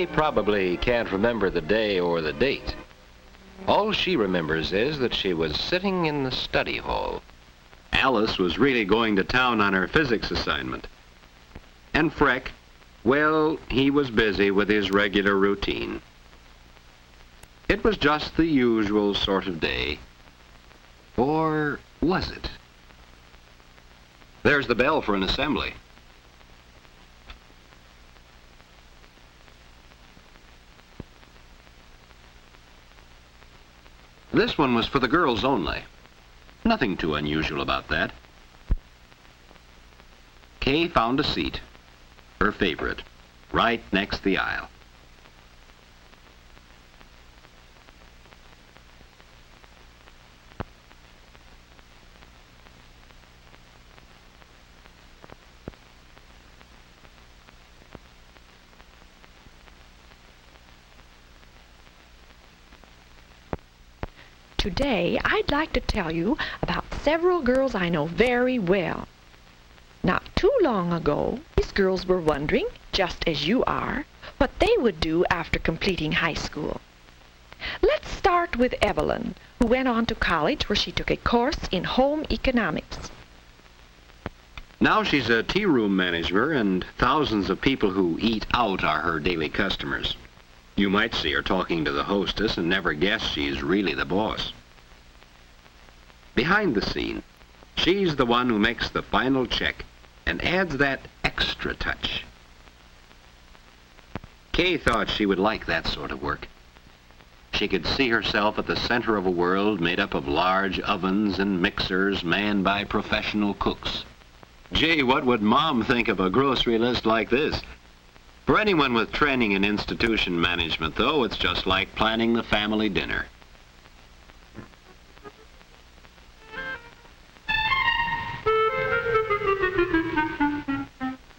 Kay probably can't remember the day or the date. All she remembers is that she was sitting in the study hall. Alice was really going to town on her physics assignment. And Freck, well, he was busy with his regular routine. It was just the usual sort of day. Or was it? There's the bell for an assembly. This one was for the girls only. Nothing too unusual about that. Kay found a seat, her favorite, right next the aisle. Today, I'd like to tell you about several girls I know very well. Not too long ago, these girls were wondering, just as you are, what they would do after completing high school. Let's start with Evelyn, who went on to college where she took a course in home economics. Now she's a tea room manager, and thousands of people who eat out are her daily customers. You might see her talking to the hostess and never guess she's really the boss. Behind the scene, she's the one who makes the final check and adds that extra touch. Kay thought she would like that sort of work. She could see herself at the center of a world made up of large ovens and mixers manned by professional cooks. Gee, what would Mom think of a grocery list like this? For anyone with training in institution management, though, it's just like planning the family dinner.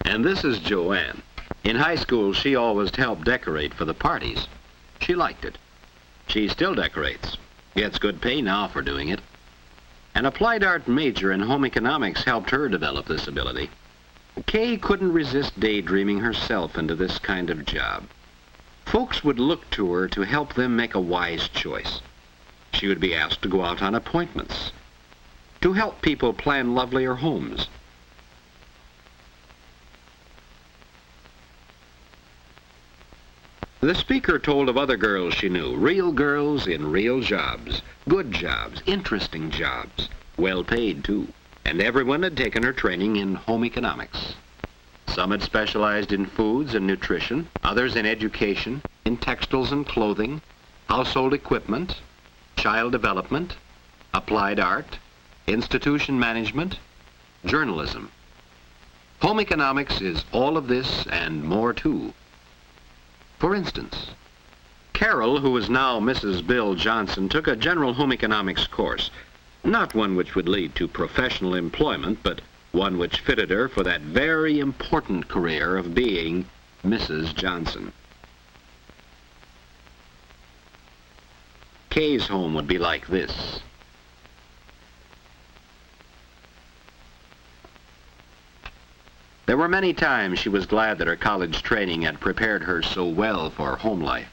And this is Joanne. In high school, she always helped decorate for the parties. She liked it. She still decorates. Gets good pay now for doing it. An applied art major in home economics helped her develop this ability. Kay couldn't resist daydreaming herself into this kind of job. Folks would look to her to help them make a wise choice. She would be asked to go out on appointments, to help people plan lovelier homes. The speaker told of other girls she knew, real girls in real jobs, good jobs, interesting jobs, well paid too. And everyone had taken her training in home economics. Some had specialized in foods and nutrition, others in education, in textiles and clothing, household equipment, child development, applied art, institution management, journalism. Home economics is all of this and more too. For instance, Carol, who is now Mrs. Bill Johnson, took a general home economics course. Not one which would lead to professional employment, but one which fitted her for that very important career of being Mrs. Johnson. Kay's home would be like this. There were many times she was glad that her college training had prepared her so well for home life.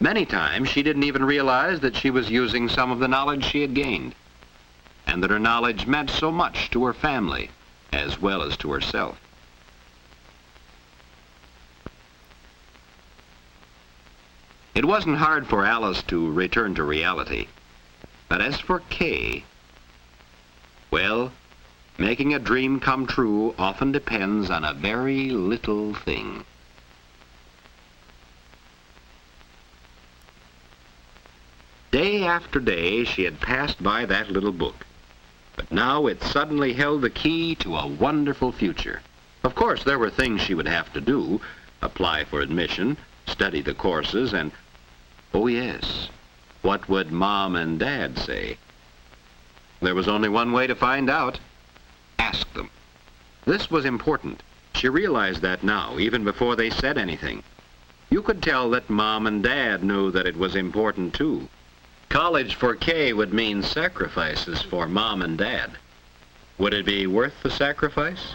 Many times she didn't even realize that she was using some of the knowledge she had gained, and that her knowledge meant so much to her family as well as to herself. It wasn't hard for Alice to return to reality, but as for Kay, well, making a dream come true often depends on a very little thing. Day after day, she had passed by that little book, but now it suddenly held the key to a wonderful future. Of course, there were things she would have to do, apply for admission, study the courses, and, oh yes, what would Mom and Dad say? There was only one way to find out. Ask them. This was important. She realized that now, even before they said anything. You could tell that Mom and Dad knew that it was important too. College for Kay would mean sacrifices for Mom and Dad. Would it be worth the sacrifice?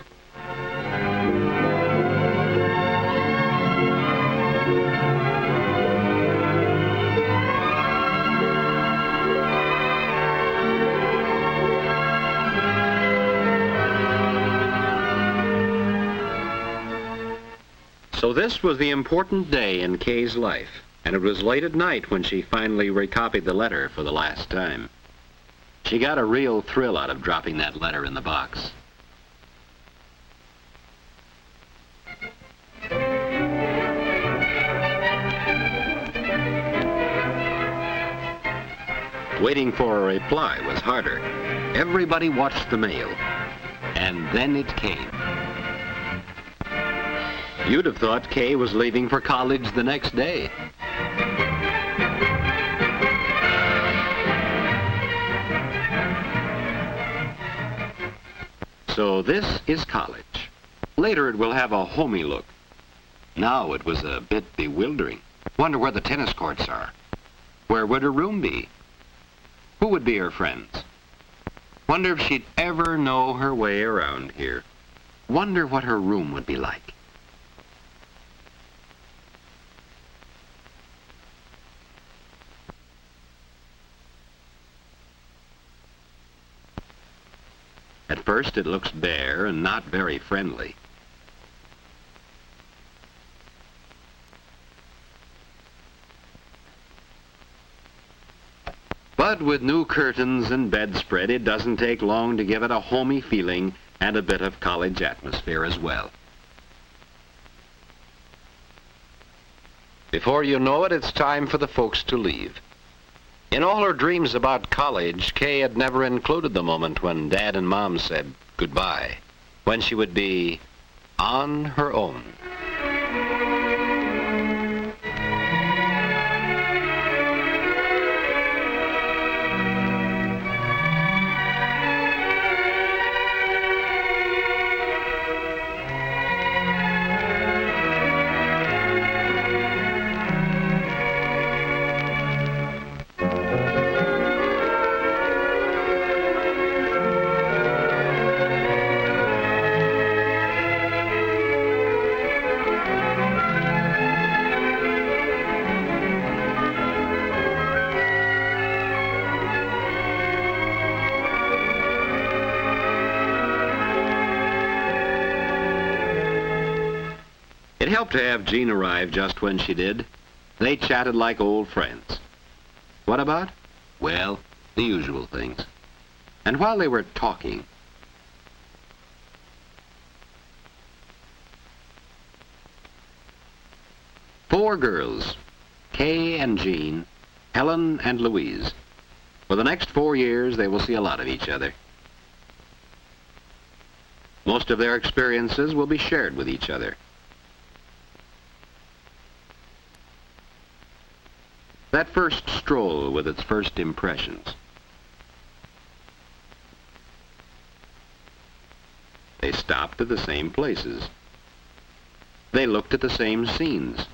So this was the important day in Kay's life, and it was late at night when she finally recopied the letter for the last time. She got a real thrill out of dropping that letter in the box. Waiting for a reply was harder. Everybody watched the mail, and then it came. You'd have thought Kay was leaving for college the next day. So this is college. Later it will have a homey look. Now it was a bit bewildering. Wonder where the tennis courts are. Where would her room be? Who would be her friends? Wonder if she'd ever know her way around here. Wonder what her room would be like. At first it looks bare and not very friendly. But with new curtains and bedspread, it doesn't take long to give it a homey feeling and a bit of college atmosphere as well. Before you know it, it's time for the folks to leave. In all her dreams about college, Kay had never included the moment when Dad and Mom said goodbye, when she would be on her own. It helped to have Jean arrive just when she did. They chatted like old friends. What about? Well, the usual things. And while they were talking, four girls, Kay and Jean, Helen and Louise. For the next 4 years, they will see a lot of each other. Most of their experiences will be shared with each other. That first stroll with its first impressions. They stopped at the same places. They looked at the same scenes.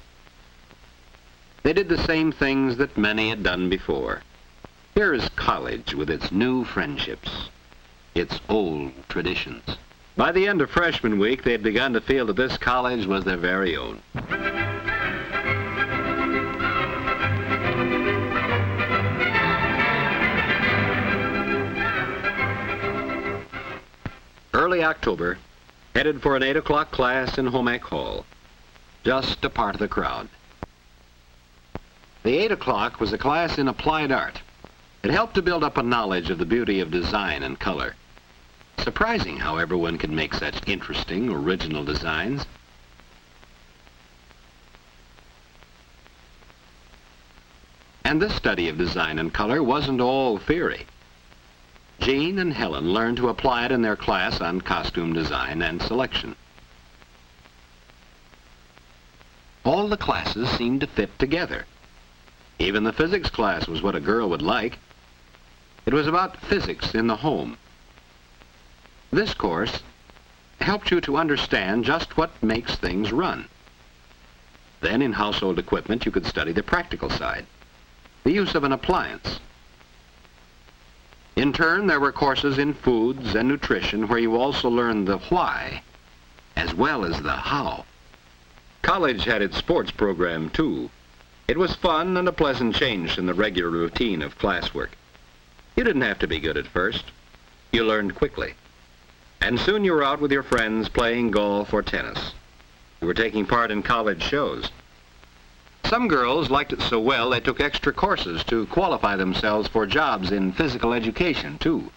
They did the same things that many had done before. Here is college with its new friendships, its old traditions. By the end of freshman week, they had begun to feel that this college was their very own. Early October, headed for an 8 o'clock class in Home Ec Hall, just a part of the crowd. The 8 o'clock was a class in applied art. It helped to build up a knowledge of the beauty of design and color. Surprising how everyone can make such interesting, original designs. And this study of design and color wasn't all theory. Jean and Helen learned to apply it in their class on costume design and selection. All the classes seemed to fit together. Even the physics class was what a girl would like. It was about physics in the home. This course helped you to understand just what makes things run. Then in household equipment, you could study the practical side, the use of an appliance, In turn, there were courses in foods and nutrition where you also learned the why as well as the how. College had its sports program, too. It was fun and a pleasant change from the regular routine of classwork. You didn't have to be good at first. You learned quickly. And soon you were out with your friends playing golf or tennis. You were taking part in college shows. Some girls liked it so well they took extra courses to qualify themselves for jobs in physical education, too.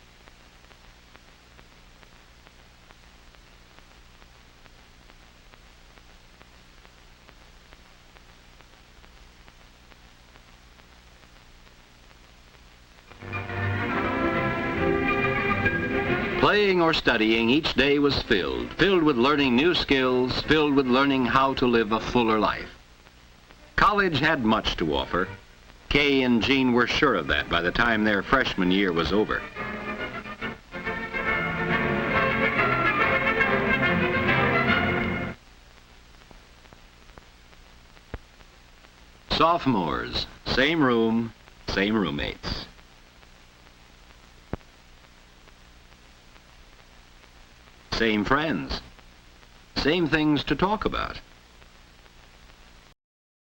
Playing or studying, each day was filled with learning new skills, filled with learning how to live a fuller life. College had much to offer. Kay and Jean were sure of that by the time their freshman year was over. Sophomores, same room, same roommates. Same friends, same things to talk about.